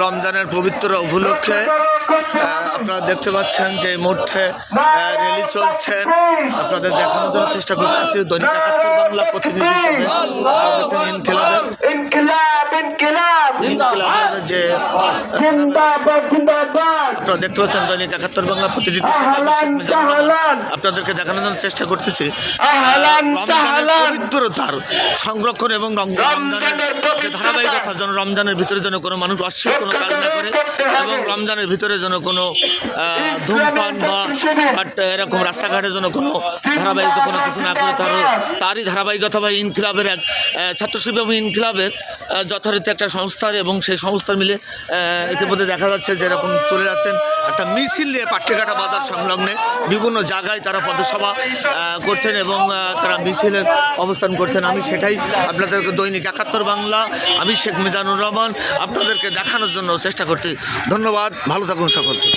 রমজানের পবিত্র উপলক্ষে আপনারা দেখতে পাচ্ছেন যে এই মুহূর্তে র্যালি চলছেন। আপনাদের দেখানোর জন্য চেষ্টা করতেছি দৈনিক ৭১ বাংলা প্রতিনিধি হিসেবে ইনকিলাবের যে আপনারা দেখতে পাচ্ছেন দৈনিক ৭১ বাংলা প্রতিনিধি আপনাদেরকে দেখানোর জন্য চেষ্টা করতেছি রমজানের পবিত্রতার সংরক্ষণ এবং রমজানের যে ধারাবাহিকতার জন্য রমজানের ভিতরে যেন কোনো মানুষ অশ্লীল কোনো কাজ না করে এবং রমজানের ভিতরে যেন কোনো ধূমপান বা এরকম রাস্তাঘাটের জন্য কোনো ধারাবাহিক কোনো কিছু না করে তারই ধারাবাহিকতা বা ইনকিলাবের এক ছাত্রশিল্পী এবং ইনকিলাবের যথারীতি একটা সংস্থার এবং সেই সংস্থার মিলে ইতিমধ্যে দেখা যাচ্ছে যে এরকম চলে যাচ্ছেন একটা মিছিল নিয়ে পাট্টিঘাটা বাজার সংলগ্নে বিভিন্ন জায়গায় তারা পথসভা করছেন এবং তারা মিছিলের অবস্থান করছেন। আমি সেটাই আপনাদেরকে দৈনিক ৭১ বাংলা আমি শেখ মিজানুর রহমান আপনাদেরকে দেখানোর জন্য চেষ্টা করছি। ধন্যবাদ, ভালো থাকুন সকলকে।